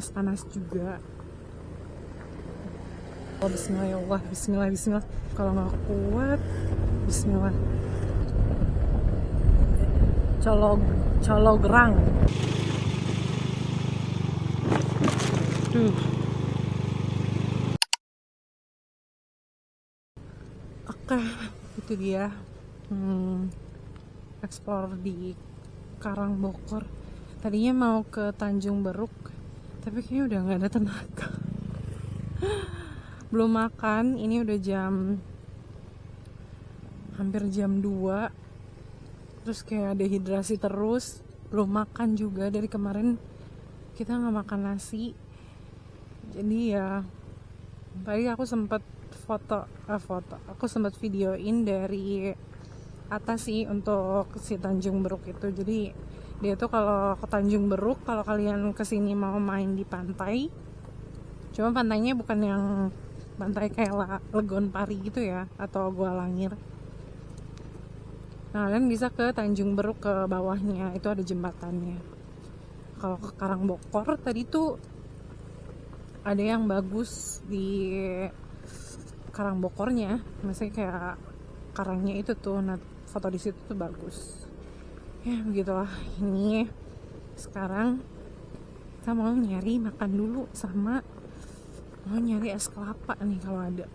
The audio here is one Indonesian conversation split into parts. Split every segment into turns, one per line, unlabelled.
panas juga. Oh, bismillah ya Allah, bismillah, bismillah. Kalau nggak kuat, bismillah. Cologerang. Oke, itu dia eksplor di Karangbokor. Tadinya mau ke Tanjung Beruk, tapi kayaknya udah nggak ada tenaga. Belum makan, ini udah hampir jam 2. Terus kayak dehidrasi terus, belum makan juga dari kemarin. Kita nggak makan nasi. Jadi ya tadi aku sempat aku sempat videoin dari atas sih untuk si Tanjung Beruk itu. Jadi dia tuh kalau ke Tanjung Beruk, kalau kalian kesini mau main di pantai, cuma pantainya bukan yang pantai kayak Legon Pari gitu ya, atau Gua Langir. Nah, kalian bisa ke Tanjung Beruk, ke bawahnya itu ada jembatannya. Kalau ke Karangbokor tadi tuh ada yang bagus di Karangbokornya, maksudnya kayak karangnya itu tuh, nah foto di situ tuh bagus. Ya begitulah, ini sekarang kita mau nyari makan dulu, sama mau nyari es kelapa nih kalau ada.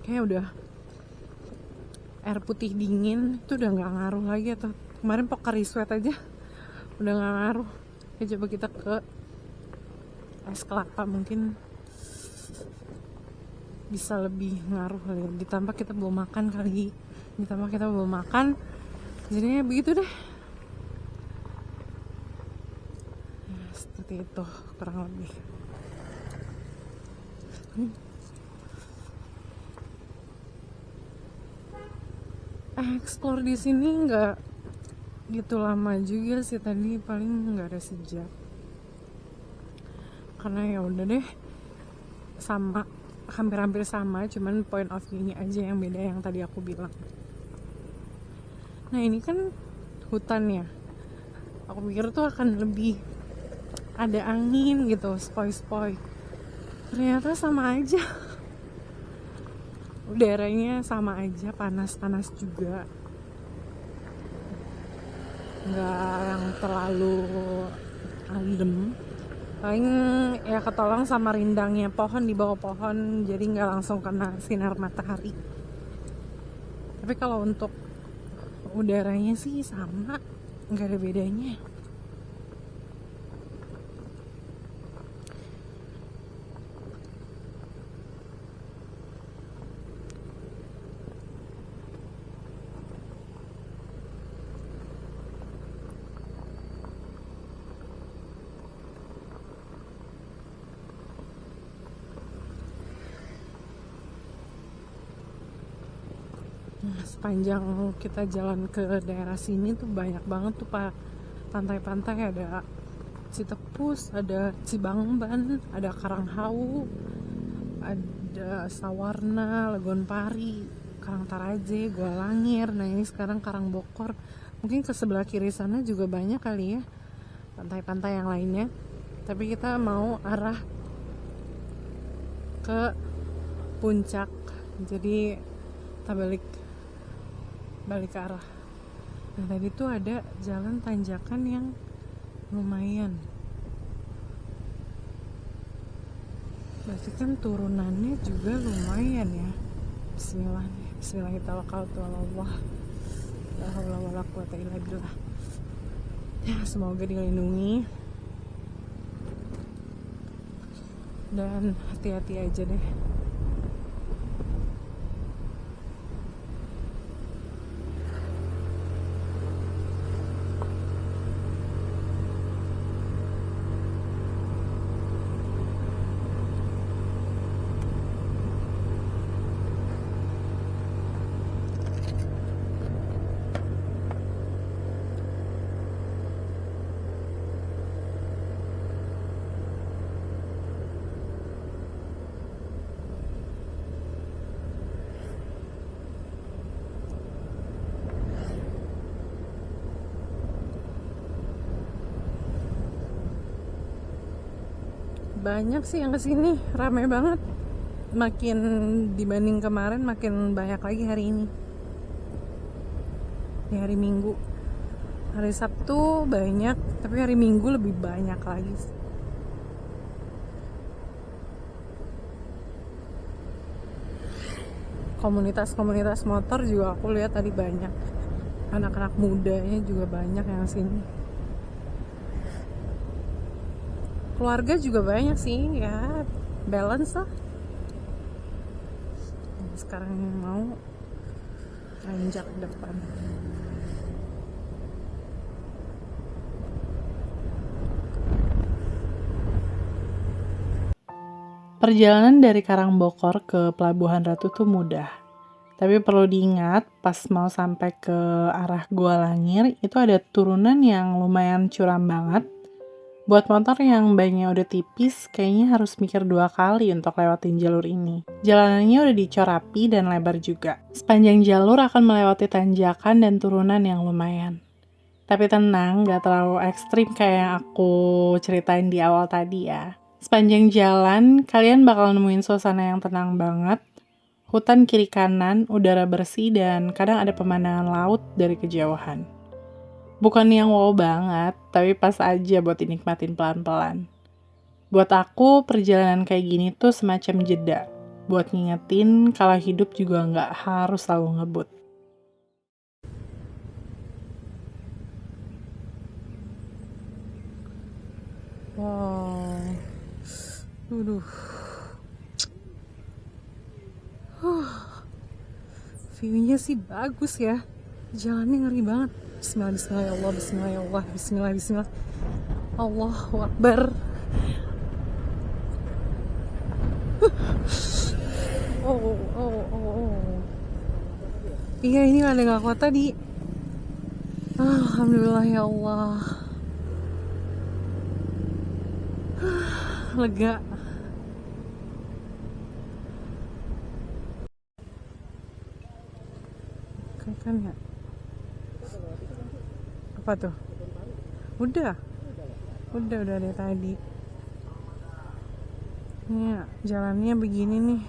Kayak udah air putih dingin itu udah nggak ngaruh lagi, atau kemarin Pocari Sweat aja udah nggak ngaruh. Ya coba kita ke es kelapa, mungkin bisa lebih ngaruh kali. Ditambah kita belum makan jadinya begitu deh ya, seperti itu kurang lebih. Explore di sini nggak gitu lama juga sih, tadi paling nggak ada sejam, karena ya udah deh sama, hampir sama, cuman point of view-nya aja yang beda yang tadi aku bilang. Nah ini kan hutan ya, aku pikir tuh akan lebih ada angin gitu, spoi-spoi, ternyata sama aja. Udaranya sama aja, panas-panas juga, nggak yang terlalu adem. Paling ya ketolong sama rindangnya pohon, di bawah pohon, jadi nggak langsung kena sinar matahari. Tapi kalau untuk udaranya sih sama, nggak ada bedanya. Nah, sepanjang kita jalan ke daerah sini tuh banyak banget tuh pak pantai-pantai. Ada Citepus, ada Cibangban, ada Karanghau, ada Sawarna, Legon Pari, Karangtaraje, Gua Langir. Nah ini sekarang Karangbokor. Mungkin ke sebelah kiri sana juga banyak kali ya pantai-pantai yang lainnya, tapi kita mau arah ke puncak, jadi kita balik ke arah. Nah tadi tuh ada jalan tanjakan yang lumayan, berarti kan turunannya juga lumayan ya. Bismillahirrahmanirrahim. La haula wala quwata illa billah. Ya semoga dilindungi dan hati-hati aja deh. banyak sih yang kesini, ramai banget. Makin dibanding kemarin makin banyak lagi hari ini. Di hari Minggu, hari Sabtu banyak, tapi hari Minggu lebih banyak lagi. Komunitas motor juga aku lihat tadi banyak. Anak-anak mudanya juga banyak yang sini. Keluarga juga banyak sih, ya balance lah. Sekarang mau lanjut ke depan.
Perjalanan dari Karangbokor ke Pelabuhan Ratu tuh mudah. Tapi perlu diingat, pas mau sampai ke arah Gua Langir, itu ada turunan yang lumayan curam banget. Buat motor yang bannya udah tipis, kayaknya harus mikir 2 kali untuk lewatin jalur ini. Jalanannya udah dicor rapi dan lebar juga. Sepanjang jalur akan melewati tanjakan dan turunan yang lumayan. Tapi tenang, gak terlalu ekstrim kayak yang aku ceritain di awal tadi ya. Sepanjang jalan, kalian bakal nemuin suasana yang tenang banget. Hutan kiri kanan, udara bersih, dan kadang ada pemandangan laut dari kejauhan. Bukan yang wow banget, tapi pas aja buat dinikmatin pelan-pelan. Buat aku, perjalanan kayak gini tuh semacam jeda. Buat ngingetin kalau hidup juga nggak harus selalu ngebut.
Wow, view-nya sih bagus ya. Jalannya ngeri banget. Bismillah, bismillah, ya Allah, bismillah, ya Allah, bismillah, bismillah. Allahu Akbar. Oh. Iya, ini ada nggak kuat tadi. Alhamdulillah ya Allah. Lega. Kan ya. Apa tuh? Udah dari tadi. Ini jalannya begini nih.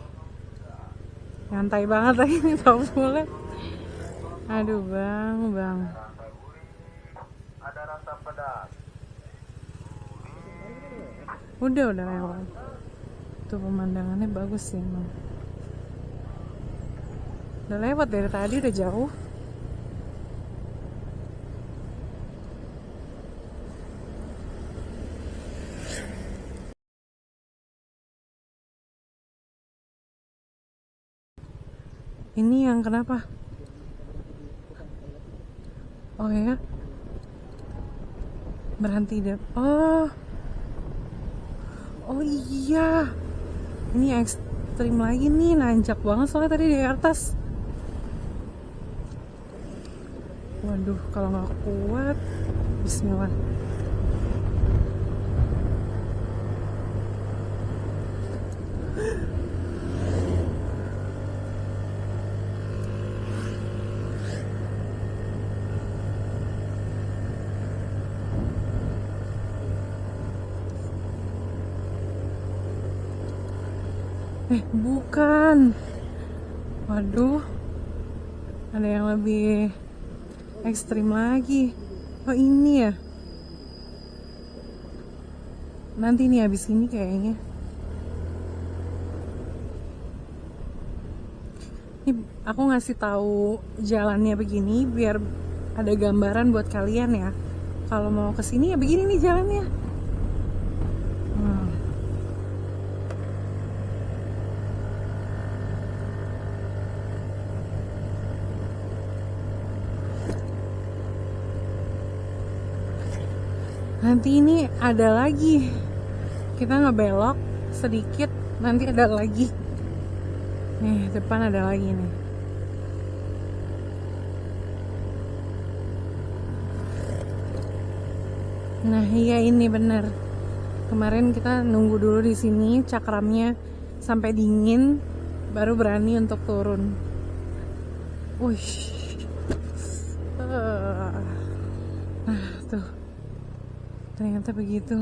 Nyantai banget lagi nih, tau boleh. Aduh bang.
Ada rasa pedas.
Udah lewat. Tuh pemandangannya bagus sih emang. Udah lewat dari tadi, udah jauh. Ini yang kenapa? Oh ya, berhenti deh. Oh iya, ini ekstrim lagi nih, nanjak banget soalnya tadi di atas. Waduh, kalau nggak kuat, bismillah. Bukan. Waduh, ada yang lebih ekstrim lagi. Oh ini ya. Nanti nih abis ini kayaknya. Ini aku ngasih tahu jalannya begini biar ada gambaran buat kalian ya. Kalau mau kesini ya begini nih jalannya. Nanti ini ada lagi, kita ngebelok sedikit, nanti ada lagi. Nih depan ada lagi nih. Nah iya ini bener. Kemarin kita nunggu dulu di sini cakramnya sampai dingin, baru berani untuk turun. Nah tuh. Ternyata begitu.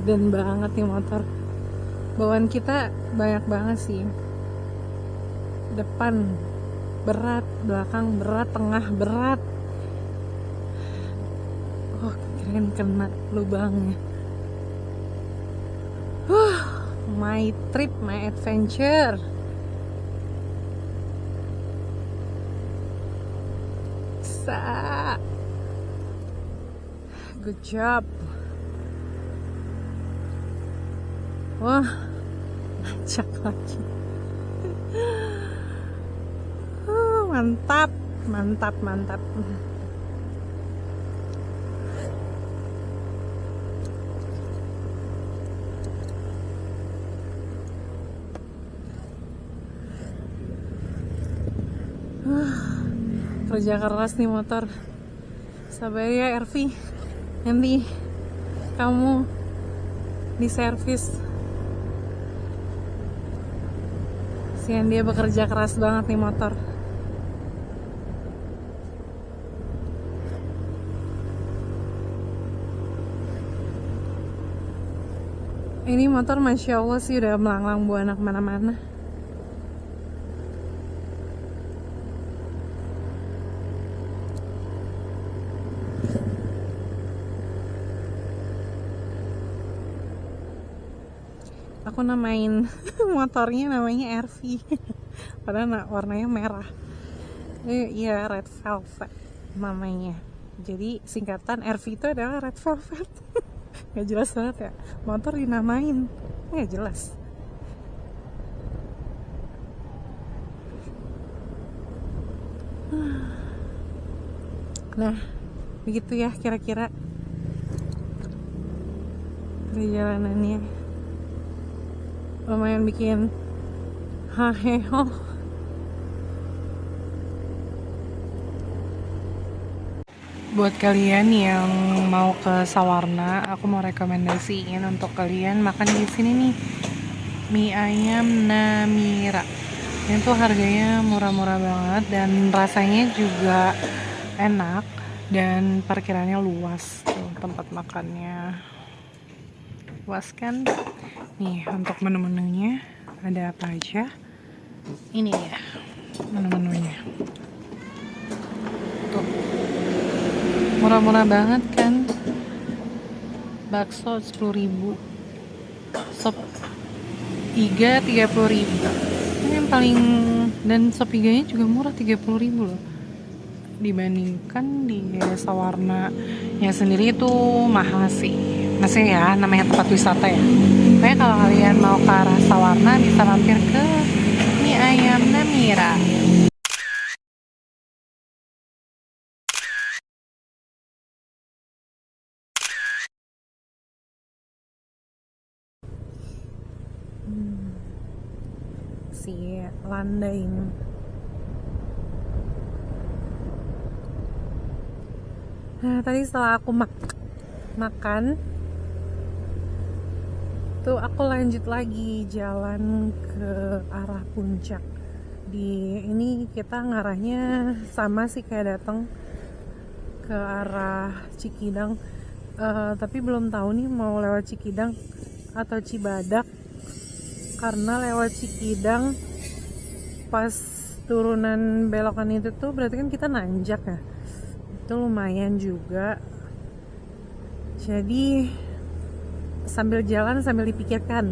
Dan banget nih motor. Bawaan kita banyak banget sih. Depan berat, belakang berat, tengah berat. Oh, keren kena lubangnya. My trip, my adventure. Good job. Wah, ngajak lagi. Mantap, mantap, mantap. Kerja keras nih motor. Sabar ya Ervi, nanti kamu diservis. Sian, dia bekerja keras banget nih motor. Ini motor Masya Allah sih udah melanglang buana kemana-mana. Aku namain motornya namanya RV. Padahal warnanya merah. Iya, red velvet namanya. Jadi singkatan RV itu adalah red velvet. Gak jelas banget ya. Motor dinamain. Gak jelas. Nah, begitu ya kira-kira perjalanannya. Lumayan bikin haheho. Buat kalian yang mau ke Sawarna, aku mau rekomendasiin untuk kalian makan di sini nih, mie ayam Namira. Ini tuh harganya murah-murah banget dan rasanya juga enak dan parkirannya luas tuh, tempat makannya luas kan. Nih untuk menu-menunya ada apa aja? Ini ya menu-menunya. Tuh murah-murah banget kan. Bakso 10.000, sop iga 30.000. Ini yang paling, dan sop iganya juga murah 30.000 loh. Dibandingkan di Sawarna yang sendiri itu mahal sih. Masih ya, namanya tempat wisata ya. Makanya kalau kalian mau ke arah Sawarna bisa mampir ke mie ayam Namira. Si landai ini. Nah, tadi setelah aku makan tuh aku lanjut lagi jalan ke arah puncak. Di ini kita ngarahnya sama sih kayak datang ke arah Cikidang, tapi belum tahu nih mau lewat Cikidang atau Cibadak. Karena lewat Cikidang pas turunan belokan itu tuh berarti kan kita nanjak ya, itu lumayan juga. Jadi sambil jalan sambil dipikirkan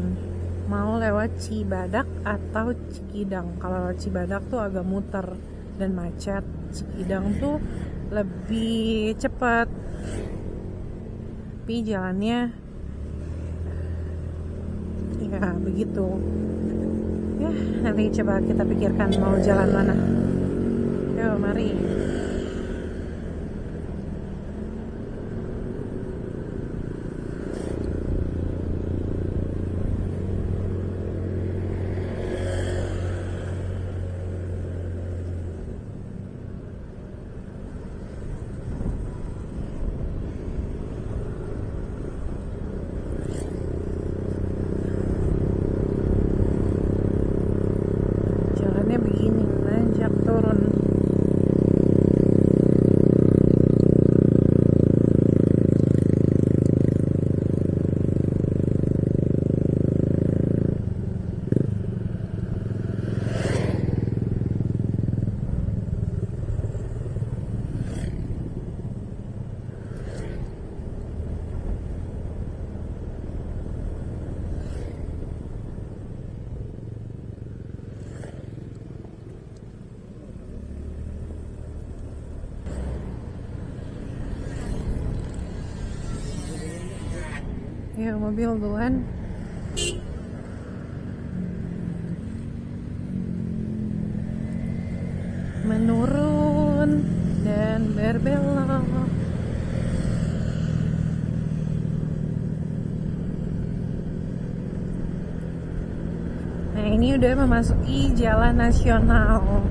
mau lewat Cibadak atau Cikidang. Kalau lewat Cibadak tuh agak muter dan macet. Cikidang tuh lebih cepat tapi jalannya ya begitu ya. Nanti coba kita pikirkan mau jalan mana. Yuk mari. Ya, mobil duluan. Menurun dan berbelok. Nah, ini udah memasuki jalan nasional.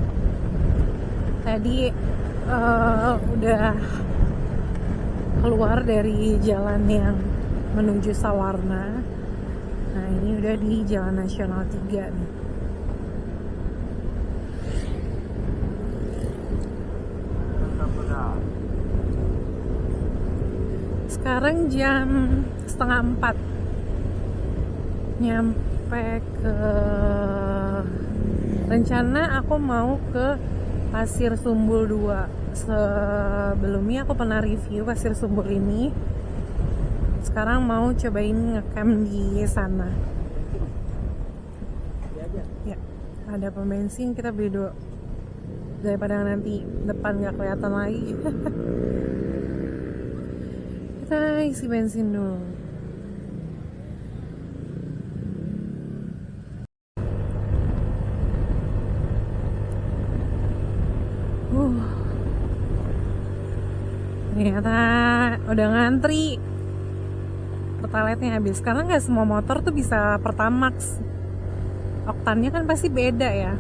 Tadi udah keluar dari jalan yang menuju Sawarna. Nah, ini udah di Jalan Nasional 3 nih. Sekarang jam 3:30. Nyampe ke, rencana aku mau ke Pasir Sumbul 2. Sebelumnya aku pernah review Pasir Sumbul ini. Sekarang mau cobain ngecamp di sana. Ya, ada pom bensin, kita beli dulu daripada nanti depan nggak kelihatan lagi. Kita isi bensin dulu. Ternyata udah ngantri, pertalaitnya habis. Karena nggak semua motor tuh bisa Pertamax, oktannya kan pasti beda ya.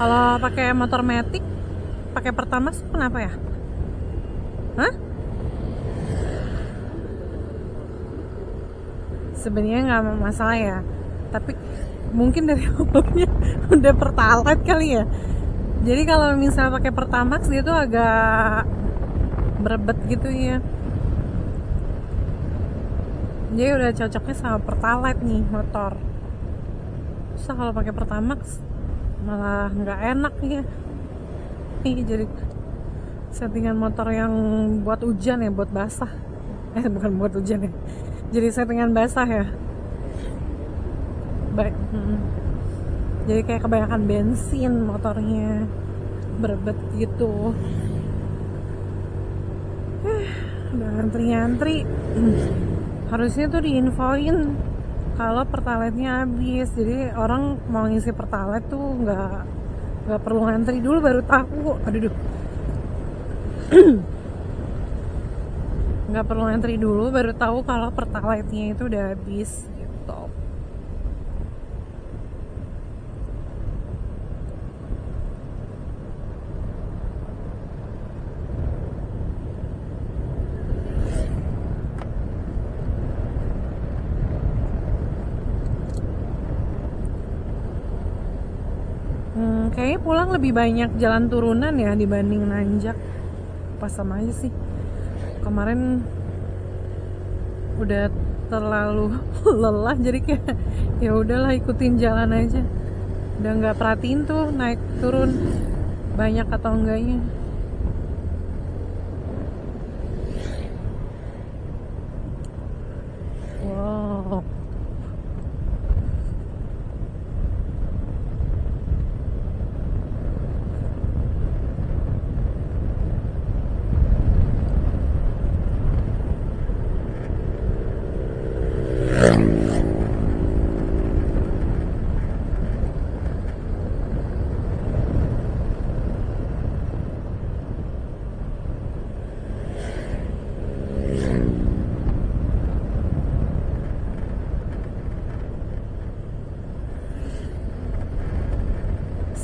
Kalau pakai motor matic pakai Pertamax kenapa ya? Hah? Sebenarnya nggak masalah ya, tapi mungkin dari awalnya udah pertalite kali ya. Jadi kalau misalnya pakai Pertamax dia tuh agak berebet gitu ya. Jadi udah cocoknya sama Pertalite nih motor. Terus kalau pakai Pertamax malah nggak enak ya. Ini jadi settingan motor yang buat hujan ya, buat basah. Bukan buat hujan ya. Jadi settingan basah ya. Baik. Jadi kayak kebanyakan bensin motornya, berebet gitu. Udah ngantri-ngantri. Harusnya tuh diinfoin kalau pertalite-nya habis. Jadi orang mau ngisi pertalite tuh nggak perlu ngantri dulu baru tahu. Aduh. Nggak perlu ngantri dulu baru tahu kalau pertalite-nya itu udah habis gitu. Kayaknya pulang lebih banyak jalan turunan ya dibanding nanjak. Pas sama aja sih. Kemarin udah terlalu lelah jadi kayak ya udahlah ikutin jalan aja. Udah nggak perhatiin tuh naik turun banyak atau enggaknya. Wow.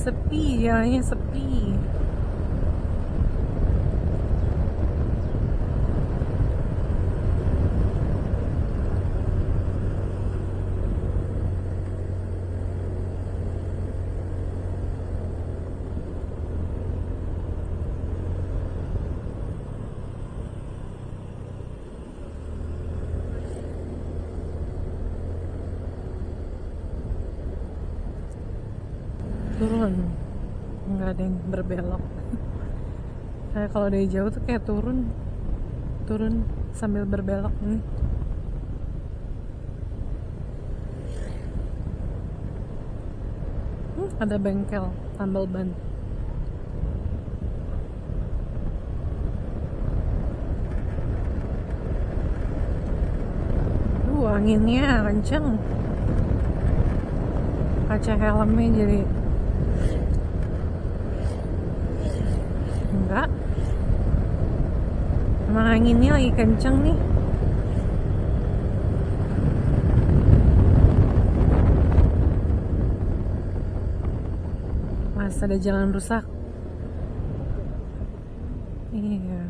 Sepi, jalannya sepi. Turun, nggak ada yang berbelok. Kayak kalau dari jauh tuh kayak turun sambil berbelok nih. Ada bengkel tambal ban. Anginnya kenceng. Kaca helmnya jadi enggak. Emang anginnya lagi kenceng nih. Mas, ada jalan rusak. Iya.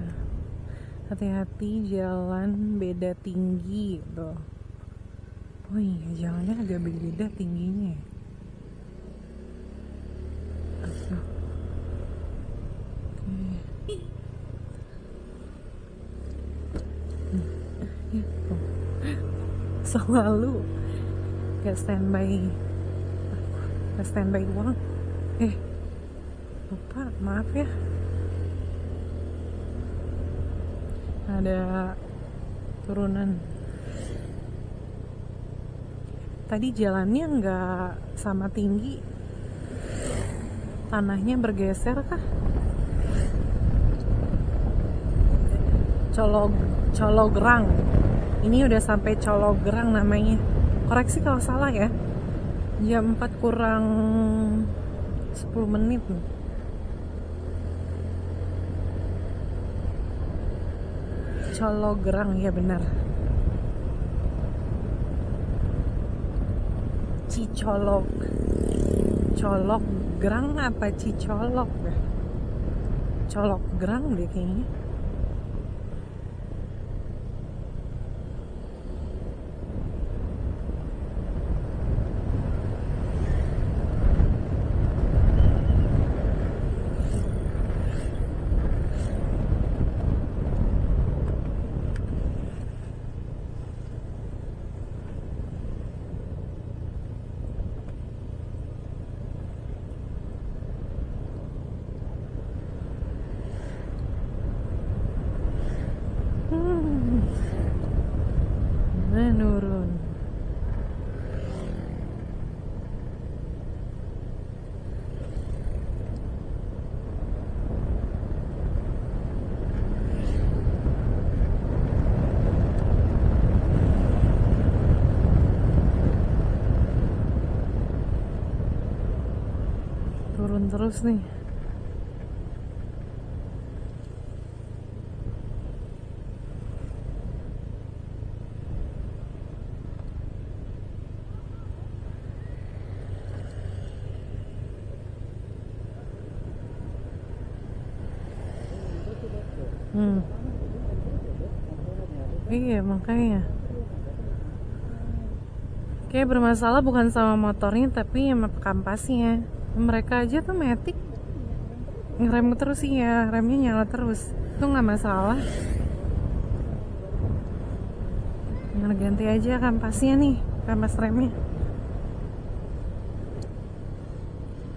Hati-hati, jalan beda tinggi gitu. Oh iya, jalannya agak beda tingginya. Aduh. Oke. Ya, tuh. Selalu gak standby uang. Lupa, maaf ya. Ada turunan. Tadi jalannya nggak sama tinggi, tanahnya bergeser kah? Cologerang. Ini udah sampai Cologerang namanya. Koreksi kalau salah ya. Jam 4 kurang 10 menit. Cologerang, ya benar. Cicolok. Colok gerang apa Cicolok ya? Colok gerang deh kayaknya. Menurun. Turun terus nih. Iya, makanya kayak bermasalah bukan sama motornya tapi sama kampasnya. Mereka aja tuh Matic ngerem terus sih ya, remnya nyala terus, itu nggak masalah. Tinggal ganti aja kampasnya nih, kampas remnya.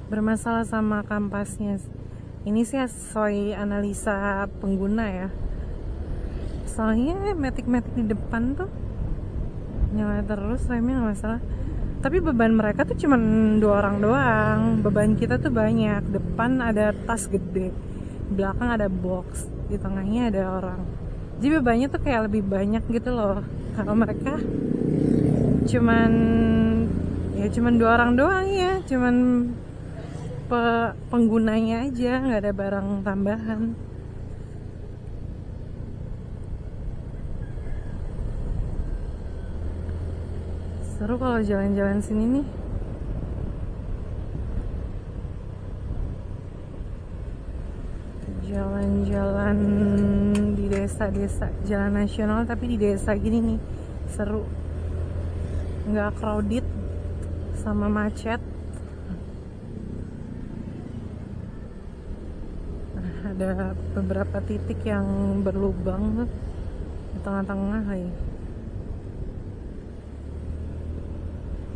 Bermasalah sama kampasnya. Ini sih sesuai analisa pengguna ya. Soalnya Matic di depan tuh nyala terus, remnya nggak masalah. Tapi beban mereka tuh cuma 2 orang doang. Beban kita tuh banyak. Depan ada tas gede, belakang ada box, di tengahnya ada orang. Jadi bebannya tuh kayak lebih banyak gitu loh. Kalau mereka cuman 2 orang doang ya, cuman penggunanya aja, nggak ada barang tambahan. Seru kalau jalan-jalan sini nih. Jalan-jalan di desa-desa, jalan nasional tapi di desa gini nih, seru. Nggak crowded sama macet. Ada beberapa titik yang berlubang tuh di tengah-tengah lagi.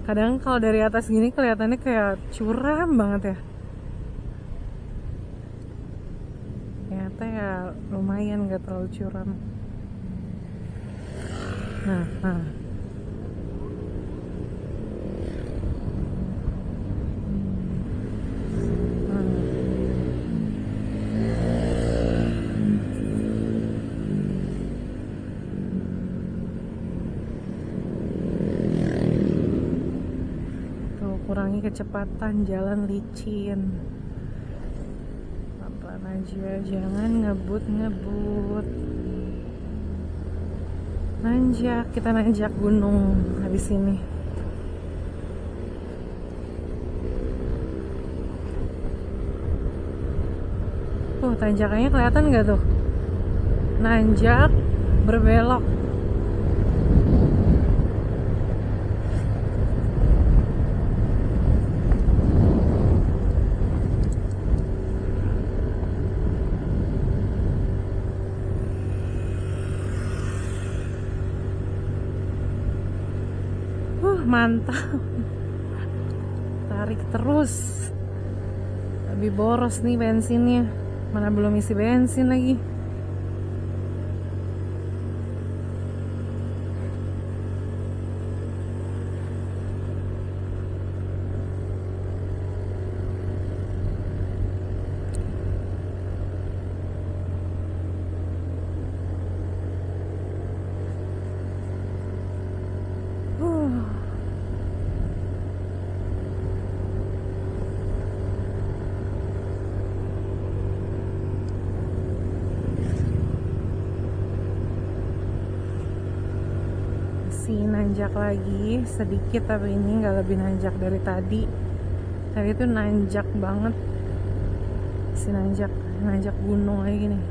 Kadang kalau dari atas gini kelihatannya kayak curam banget ya. Ternyata ya lumayan, gak terlalu curam. Nah. kurangi kecepatan, jalan licin. Pelan-pelan aja, jangan ngebut. Kita nanjak gunung habis ini. Tanjakannya kelihatan nggak tuh? Nanjak berbelok. Mantap. Tarik terus. Lebih boros nih bensinnya. Mana belum isi bensin lagi. Nanjak lagi sedikit, tapi ini nggak lebih nanjak dari tadi. Tadi itu nanjak banget, nanjak gunung lagi nih.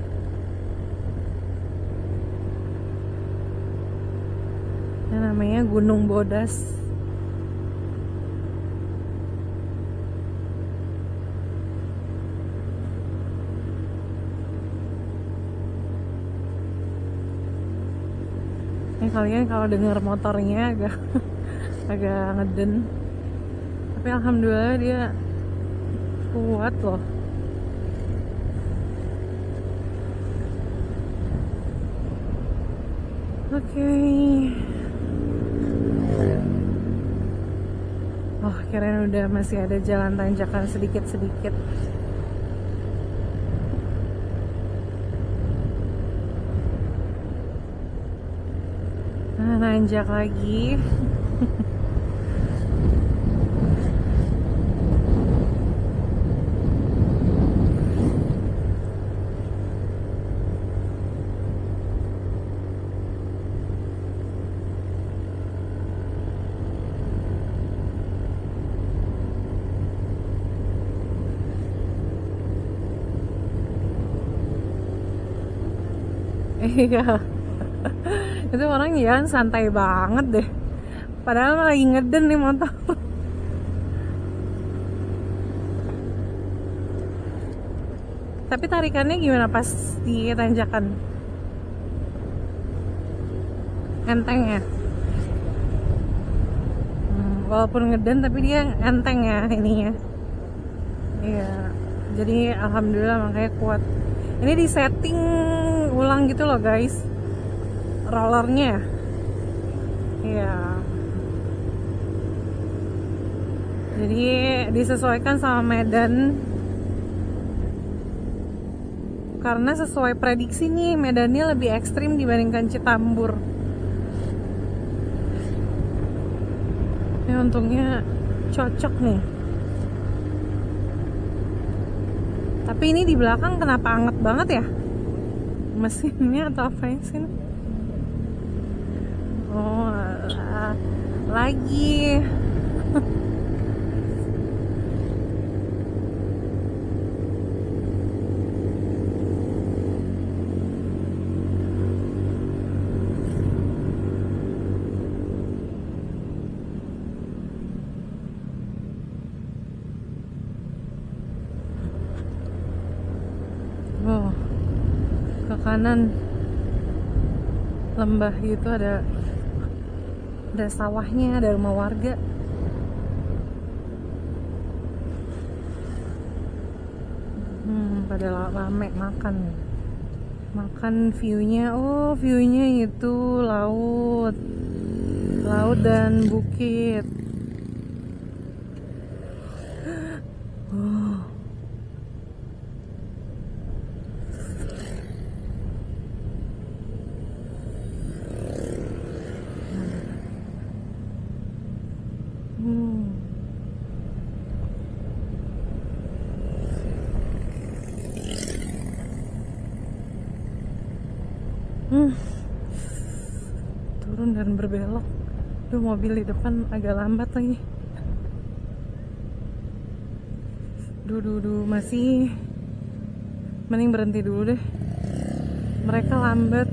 Ini namanya Gunung Bodas. Kalian kalau dengar motornya agak ngeden, tapi alhamdulillah dia kuat loh. Oke. Kirain udah masih ada jalan tanjakan sedikit-sedikit. Nanjak lagi. Iya. Itu orang jalan santai banget deh, padahal lagi ngeden nih motor. Tapi tarikannya gimana pas di tanjakan? Enteng ya? Walaupun ngeden tapi dia enteng ya ininya. Iya, jadi alhamdulillah makanya kuat. Ini di setting ulang gitu loh guys, rollernya. Iya, jadi disesuaikan sama medan, karena sesuai prediksi nih medannya lebih ekstrim dibandingkan Citambur. Ini untungnya cocok nih. Tapi ini di belakang kenapa anget banget ya? Mesinnya atau apa sih? Oh, lagi. Oh, ke kanan lembah gitu ada sawahnya, ada rumah warga. Pada rame makan view-nya. Oh, view-nya itu laut dan bukit. jalan berbelok. Duh, mobil di depan agak lambat lagi. Duh, masih mending berhenti dulu deh. Mereka lambat.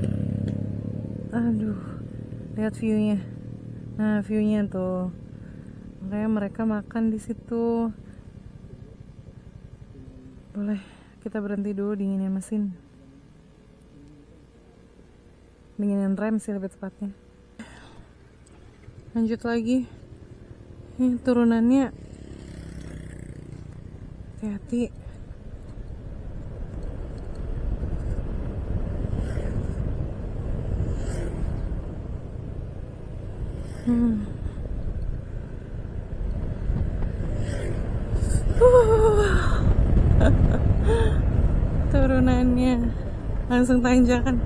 Aduh, lihat view-nya. Nah, view-nya tuh. Makanya mereka makan di situ. Boleh kita berhenti dulu, dinginin mesin. Dinginin rem sih lebih tepatnya. Lanjut lagi. Ini turunannya hati-hati. Turunannya langsung tanjakan.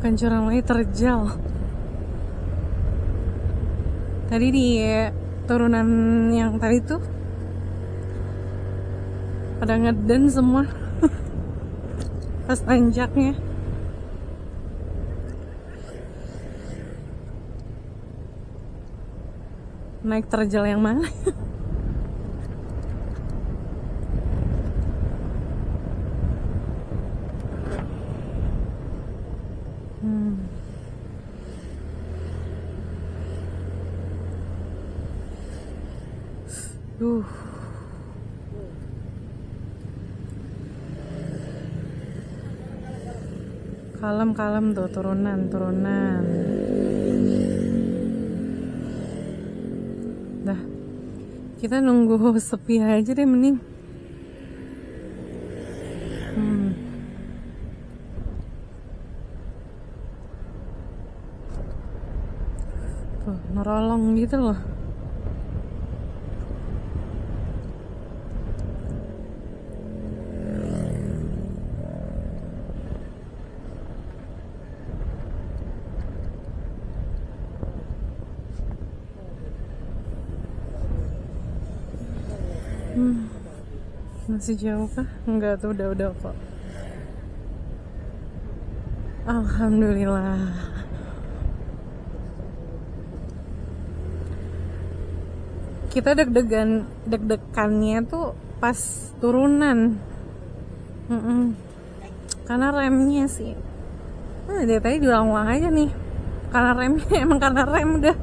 Bukan curang lagi, terjal. Tadi di turunan yang tadi tuh pada ngeden semua pas tanjaknya. Naik terjal yang mana? Kalem tuh turunan. Dah, kita nunggu sepi aja deh mending. Tuh, nerolong gitu loh. Masih jauh kah? Enggak tuh, udah kok. Alhamdulillah. Kita deg-degannya tuh pas turunan. Karena remnya sih. Dari tadi diulang-ulang aja nih. Karena remnya emang karena rem udah.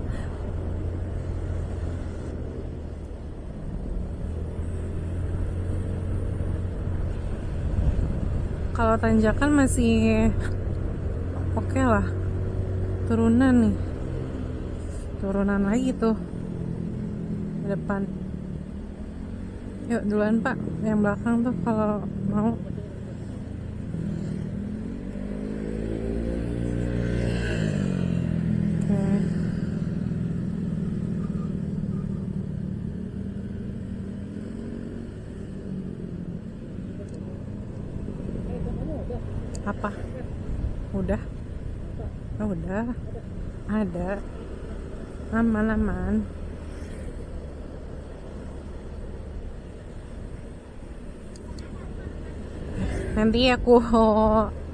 Kalau tanjakan masih oke lah. Turunan nih. Turunan lagi tuh. Di depan. Yuk duluan Pak. Yang belakang tuh kalau mau. Apa? Udah? Oh, udah. Ada. Aman. Nanti aku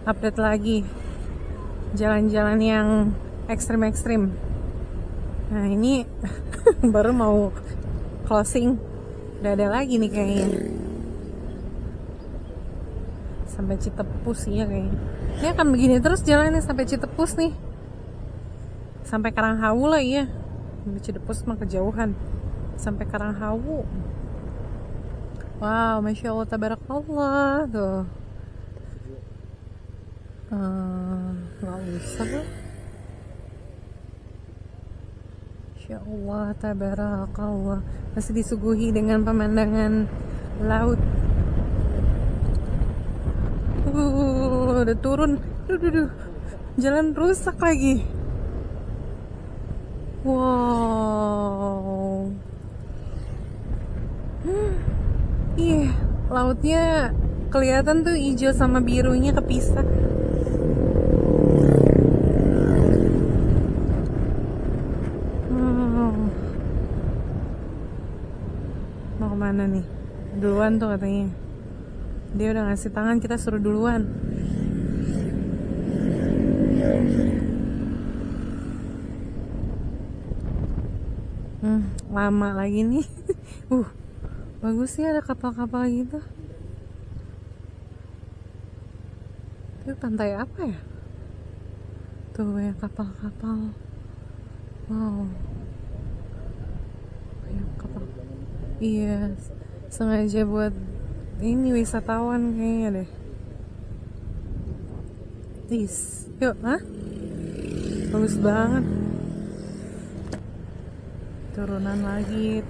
update lagi jalan-jalan yang ekstrim. Nah, ini baru mau closing. Udah ada lagi nih kayaknya. Sampai Citepus ya kayaknya. Ini akan begini terus jalannya sampai Citepus nih. Sampai Karanghawu lah ya. Sampai Citepus mah kejauhan. Sampai Karanghawu. Wow, Masya Allah, tabarakallah tuh. Gak usah lah. Masya Allah, tabarakallah. Masih disuguhi dengan pemandangan laut. Udah turun. Duh. Jalan rusak lagi. Wow. Iya, lautnya kelihatan tuh hijau sama birunya kepisah. Mau kemana nih? Duluan tuh katanya. Dia udah ngasih tangan, kita suruh duluan. Lama lagi nih. Bagus sih ada kapal-kapal gitu. Itu pantai apa ya? Tuh banyak kapal-kapal. Wow. Banyak kapal. Iya, sengaja buat ini wisatawan kayaknya deh. Yuk, bagus banget. Turunan lagi.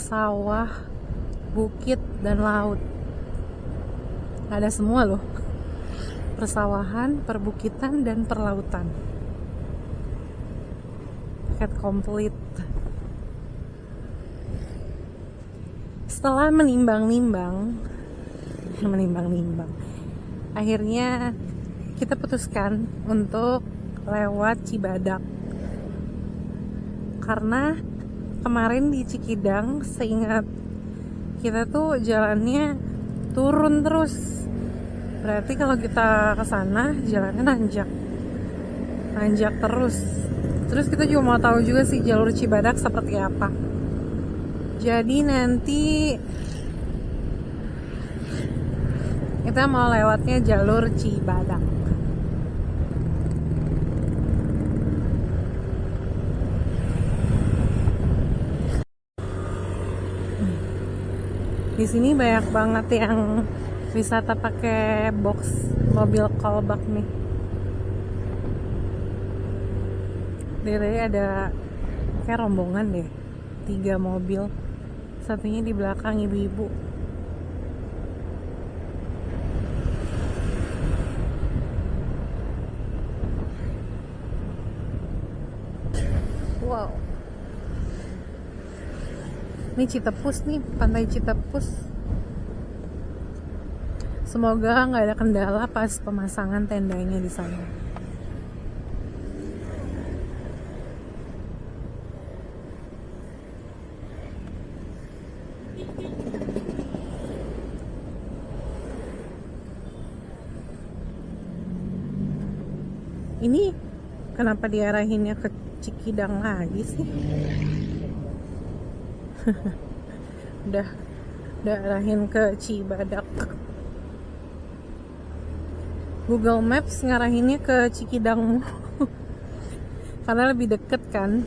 Sawah, bukit, dan laut. Ada semua loh. Persawahan, perbukitan, dan perlautan. Paket komplit. Setelah menimbang-nimbang, akhirnya kita putuskan untuk lewat Cibadak. Karena kemarin di Cikidang, seingat kita tuh jalannya turun terus. Berarti kalau kita ke sana jalannya nanjak terus. Terus kita juga mau tahu juga sih jalur Cibadak seperti apa. Jadi nanti kita mau lewatnya jalur Cibadak. Di sini banyak banget yang wisata pakai box mobil kolbak nih. Dari ada kayak rombongan deh, 3 mobil, satunya di belakang ibu-ibu. Wow. Ini Citepus nih, pantai Citepus. Semoga nggak ada kendala pas pemasangan tendanya di sana. Ini kenapa diarahinnya ke Cikidang lagi sih? udah arahin ke Cibadak. Google Maps ngarahinnya ke Cikidang karena lebih deket kan,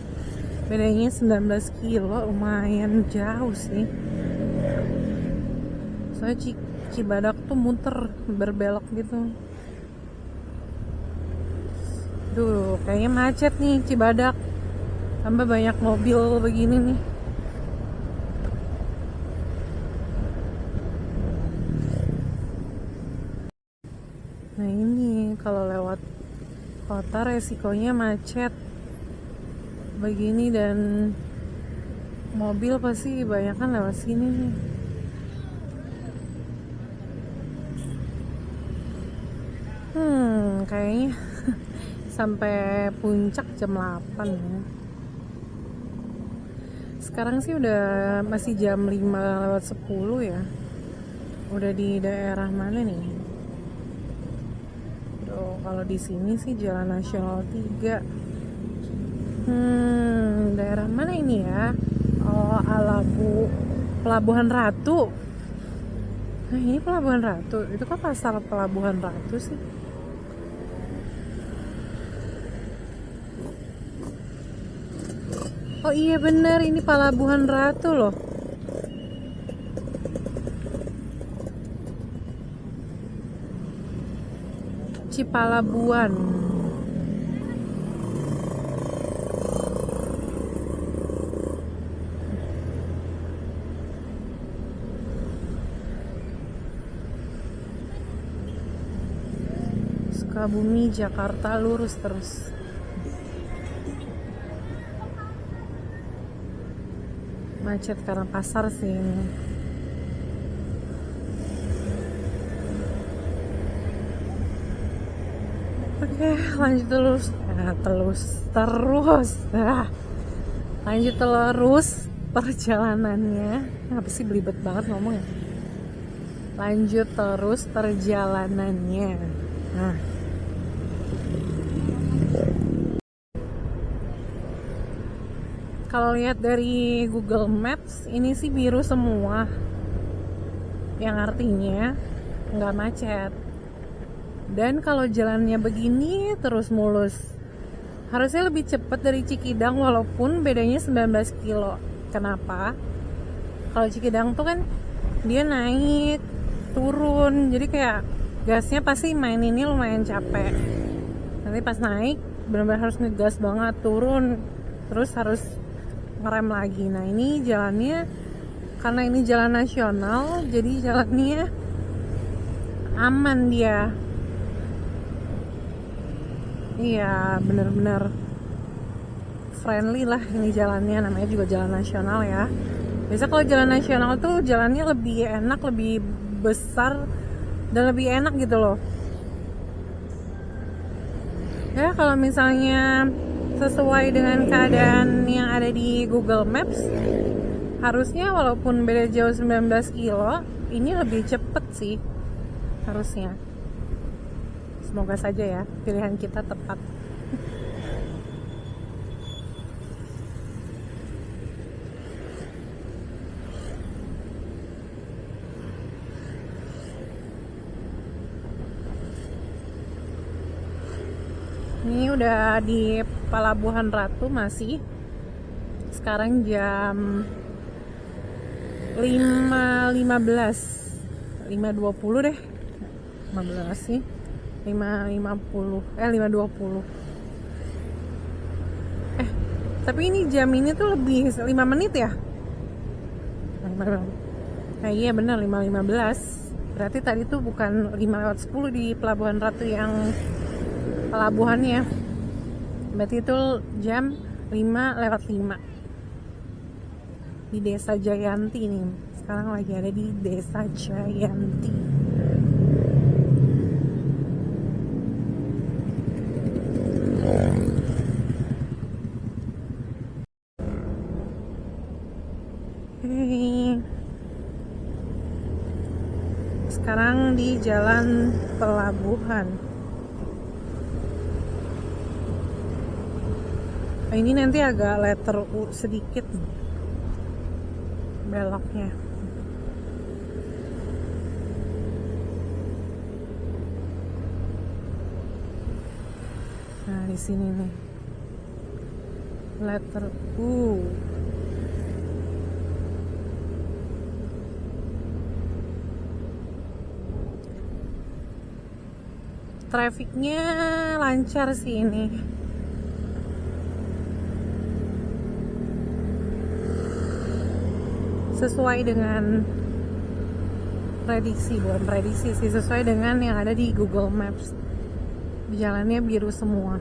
bedanya 19 kilo, lumayan jauh sih. Soalnya Cibadak tuh muter, berbelok gitu. Duh, kayaknya macet nih Cibadak, tambah banyak mobil begini nih. Nah ini kalau lewat kota resikonya macet begini, dan mobil pasti banyak kan lewat sini nih. Kayaknya sampai puncak jam 8 ya. Sekarang sih udah masih jam 5:10 ya. Udah di daerah mana nih? Kalau di sini sih Jalan Nasional 3. Daerah mana ini ya? Oh, Pelabuhan Ratu. Nah, ini Pelabuhan Ratu. Itu kok pasar Pelabuhan Ratu sih? Oh iya bener, ini Pelabuhan Ratu loh. Cipalabuan. Sukabumi, Jakarta lurus terus. Macet karena pasar sih ini. Oke, lanjut terus. Lanjut terus perjalanannya. Apa sih belibet banget ngomongnya. Lanjut terus perjalanannya. Nah, kalau lihat dari Google Maps ini sih biru semua, yang artinya nggak macet. Dan kalau jalannya begini terus mulus, harusnya lebih cepat dari Cikidang walaupun bedanya 19 kilo. Kenapa? Kalau Cikidang tuh kan dia naik turun, jadi kayak gasnya pasti main ini lumayan capek. Nanti pas naik benar-benar harus ngegas banget, turun terus harus ngerem lagi. Nah ini jalannya, karena ini jalan nasional, jadi jalannya aman dia. Iya, bener-bener friendly lah ini jalannya, namanya juga jalan nasional ya. Biasa kalau jalan nasional tuh jalannya lebih enak, lebih besar dan lebih enak gitu loh. Ya kalau misalnya sesuai dengan keadaan yang ada di Google Maps, harusnya walaupun beda jauh 19 kilo, ini lebih cepet sih harusnya. Semoga saja ya pilihan kita tepat. Ini udah di Pelabuhan Ratu masih. Sekarang jam 5.15, 5.20 deh. 15 sih. 5.50, 5.20. Tapi ini jam ini tuh lebih 5 menit ya? Nah iya benar 5.15. Berarti tadi tuh bukan 5.10 di Pelabuhan Ratu yang pelabuhannya. Berarti itu jam 5:05 di Desa Jayanti nih. Sekarang lagi ada di Desa Jayanti. Sekarang di Jalan Pelabuhan. Ini nanti agak letter U sedikit beloknya. Nah di sini nih letter U. Trafiknya lancar sih ini. Sesuai dengan prediksi, bukan prediksi sih, sesuai dengan yang ada di Google Maps. Jalannya biru semua.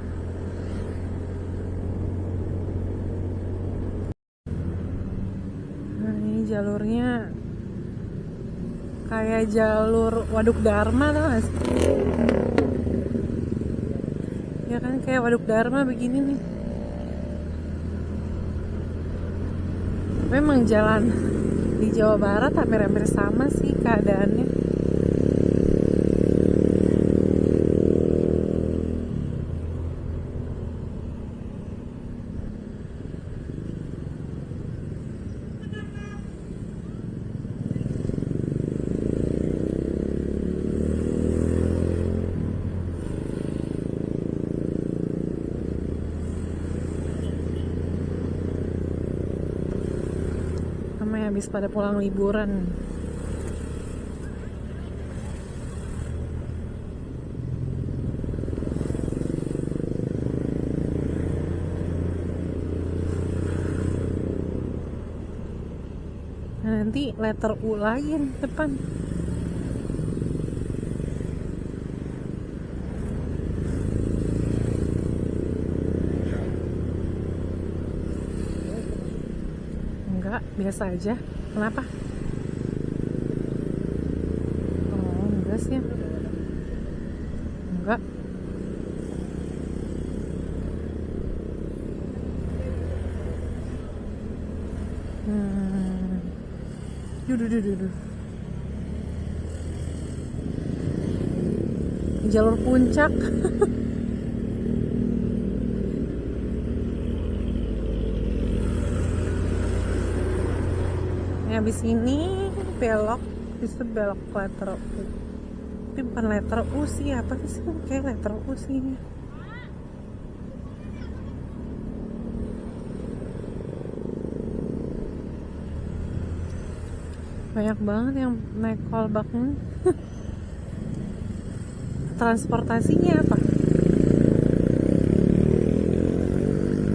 Nah ini jalurnya kayak jalur Waduk Dharma tau gak sih? Ya kan kayak Waduk Dharma begini nih. Memang jalan di Jawa Barat hampir-hampir sama sih keadaannya. Habis pada pulang liburan. nanti letter U lagi yang depan. Enggak, biasa aja. Kenapa? Oh, enggak sih. Enggak. Duh. Jalur puncak. Habis ini belok, bisa belok letter U. Tapi bukan letter U sih, apa sih? Kayak letter U sih. Banyak banget yang naik kolbaknya. Transportasinya apa?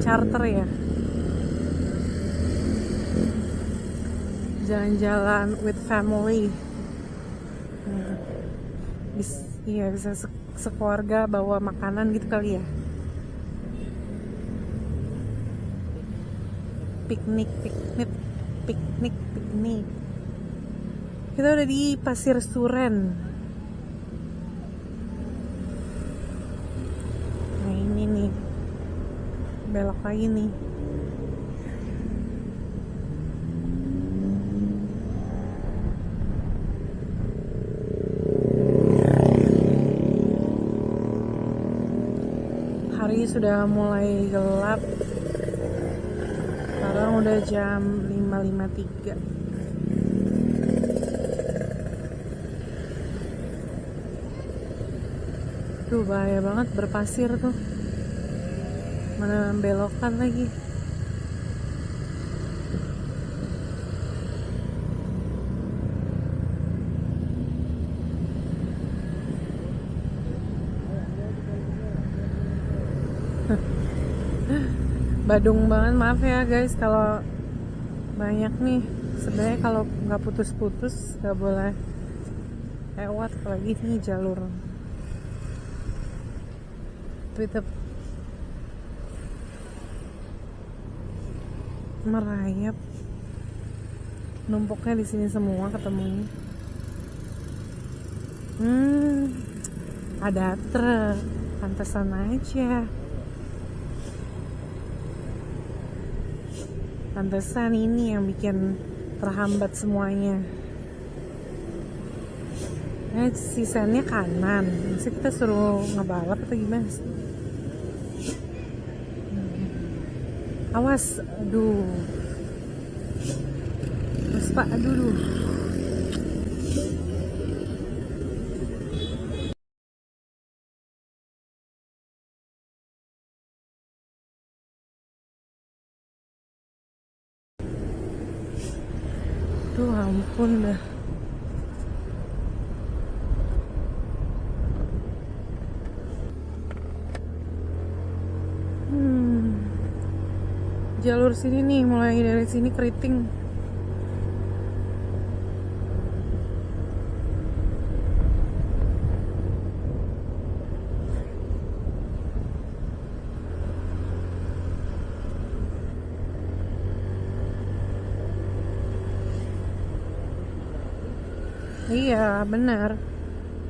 Charter ya? Jalan-jalan with family. Iya, bisa sekeluarga bawa makanan gitu kali ya. Piknik. Kita udah di Pasir Suren. Nah ini nih, belok lagi nih. Hari sudah mulai gelap. Sekarang udah jam 5.53. Tuh bahaya banget, berpasir tuh. Mana belokan lagi. Badung banget, maaf ya guys kalau banyak nih. Sebenarnya kalau nggak putus-putus nggak boleh lewat, apalagi ini jalur Twitter merayap. Numpuknya di sini semua ketemunya. Ada truk, pantesan aja. Pantesan ini yang bikin terhambat semuanya. Sisanya kanan. Masa kita suruh ngebalap atau gimana sih? Awas, aduh. Terus Pak, aduh. Tuh ampun dah. Jalur sini nih, mulai dari sini keriting. Iya, benar.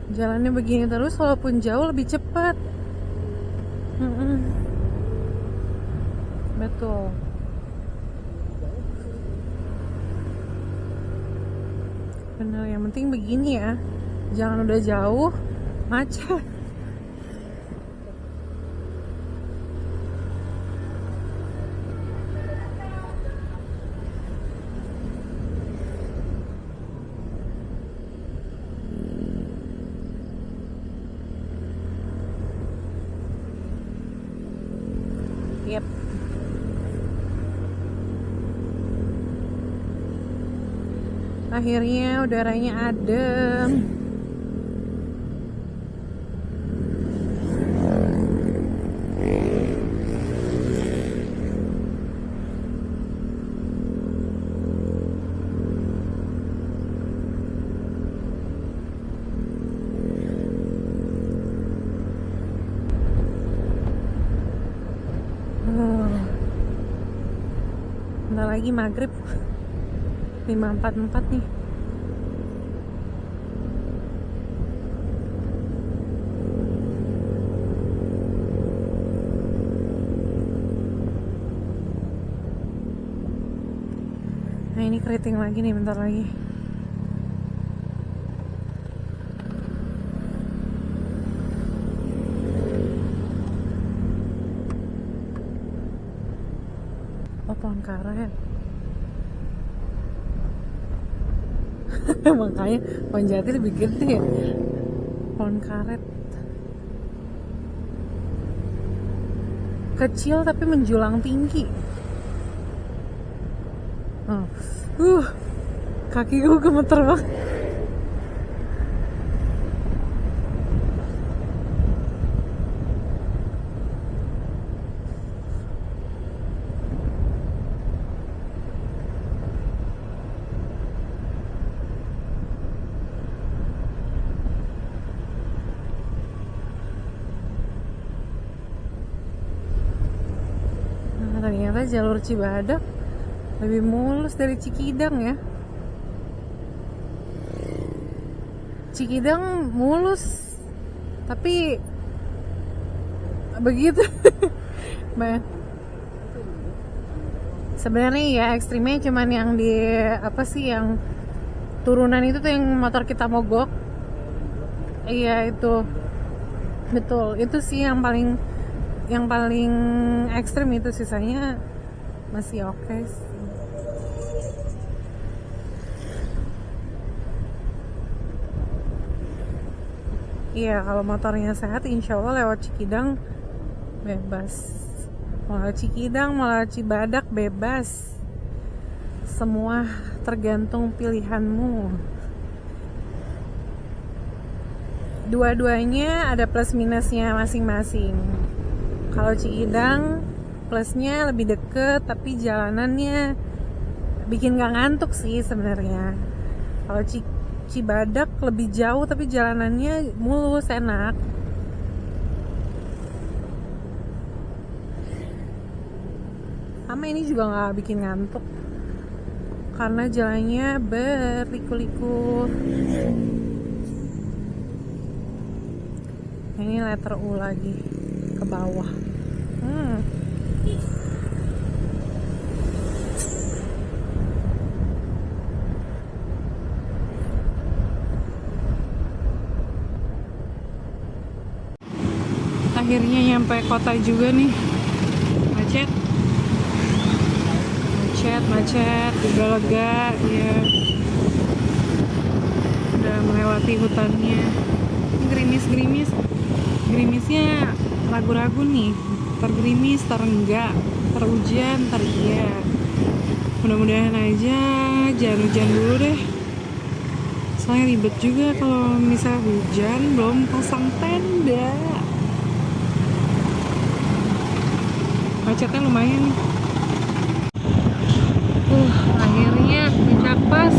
Jalannya begini terus, walaupun jauh lebih cepat. Betul. Benar, yang penting begini ya. Jangan udah jauh, macet. Yep. Akhirnya udaranya adem. lagi maghrib. 5.44 nih. Nah ini keriting lagi nih, bentar lagi. Oh, pohon karet. Makanya pohon jati lebih gede ya. Pohon karet kecil tapi menjulang tinggi. Kaki gue gemeter banget. Nah, ternyata jalur Cibadak lebih mulus dari Cikidang ya. Cikidang mulus tapi begitu. Sebenarnya ya ekstrimnya cuman yang di apa sih, yang turunan itu tuh yang motor kita mogok. Iya itu betul, itu sih yang paling ekstrim itu, sisanya masih oke sih. Iya, kalau motornya sehat insya Allah lewat Cikidang bebas. Mau lewat Cikidang, mau lewat Cibadak bebas. Semua tergantung pilihanmu. Dua-duanya ada plus minusnya masing-masing. Kalau Cikidang plusnya lebih deket, tapi jalanannya bikin gak ngantuk sih sebenarnya. Kalau Cibadak lebih jauh tapi jalanannya mulus, enak. Sama ini juga gak bikin ngantuk karena jalannya berliku-liku. Ini letter U lagi ke bawah. Akhirnya nyampe kota juga nih. Macet, udah lega ya. Udah melewati hutannya. Gerimisnya ragu-ragu nih. Tergerimis, terenggak, terhujan, teriak. Mudah-mudahan aja jangan hujan dulu deh. Soalnya ribet juga kalau misal hujan belum pasang tenda. Macetnya lumayan. Akhirnya puncak pas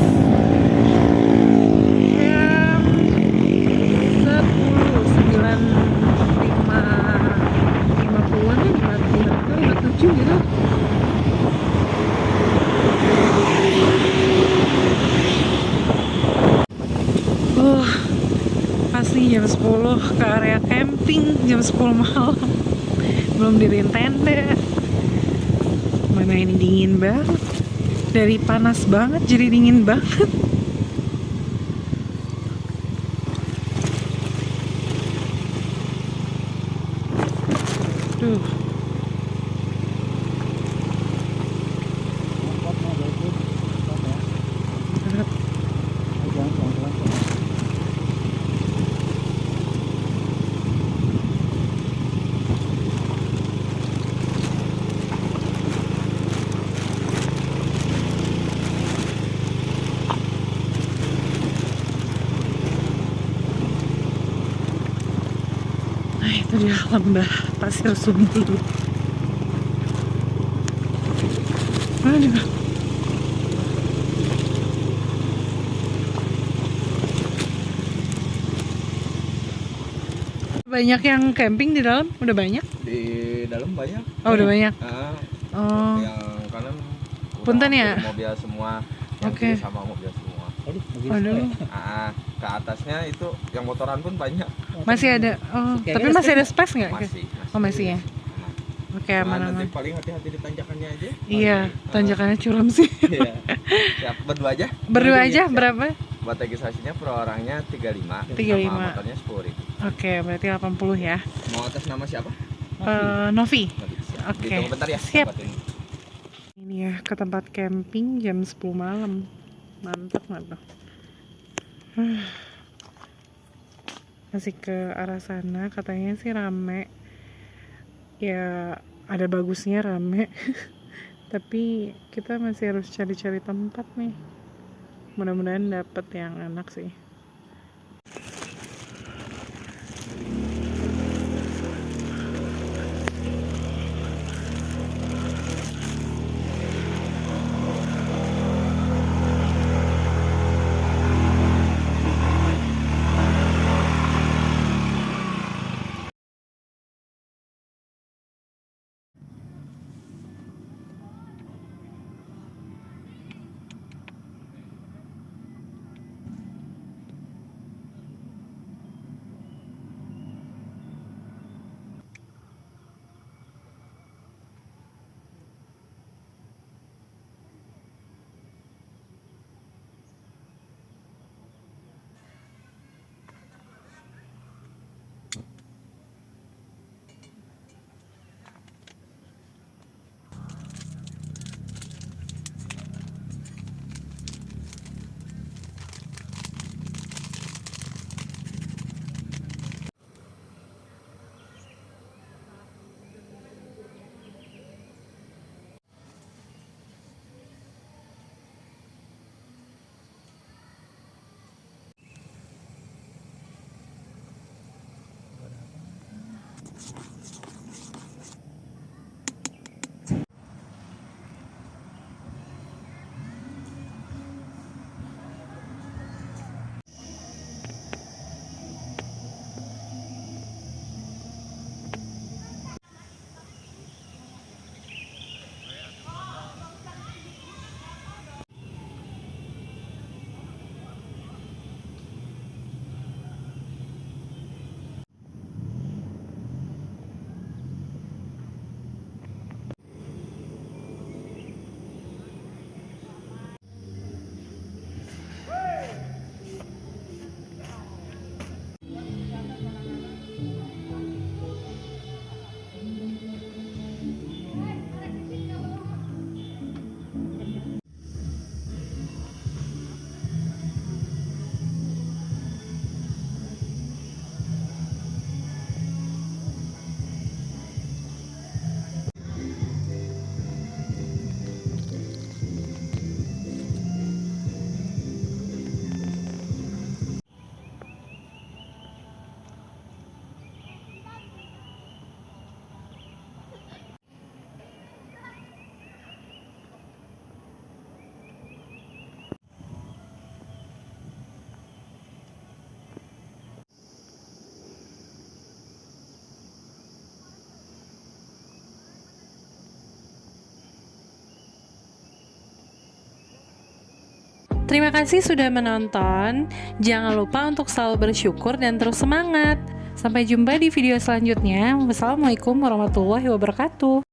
jam 10:50-an ya, 57 gitu. Pasti jam 10 ke area camping, jam 10 malam. Belum diriin tenda. Mana ini dingin banget. Dari panas banget jadi dingin banget. Duh. Itu dia lembah pasir Sumbi. Aduh. Banyak yang camping di dalam? Udah banyak?
Di dalam banyak.
Oh, udah banyak.
Oh. Yang kanan
Punten ya?
Mobil semua. Yang
Oke.
kiri sama mobil semua.
Aduh, mobil
Aduh.
semua ya?
Ke atasnya itu yang motoran pun banyak.
Masih ada. Oh,
Kayaknya
tapi masih ada space nggak?
Masih.
Oh, masih ya. Oke,
Cuman
aman-aman.
nanti paling hati-hati di tanjakannya aja.
Iya, tanjakannya curam sih.
Iya.
Siap, berdua aja.
Berdua aja
Siap.
berapa?
Buat registrasinya per orangnya 35.
35.
Sama motornya 10.000.
Oke, berarti 80 ya.
Mau atas nama siapa?
Novi.
Siap.
Oke.
Ditunggu bentar ya.
Siap.
dapatin.
Ini ya ke tempat camping jam 10 malam. Mantap nggak tuh? Masih ke arah sana, katanya sih rame. Ya ada bagusnya rame. Tapi kita masih harus cari-cari tempat nih. Mudah-mudahan dapet yang enak sih. Terima kasih sudah menonton. Jangan lupa untuk selalu bersyukur dan terus semangat. Sampai jumpa di video selanjutnya. Wassalamualaikum warahmatullahi wabarakatuh.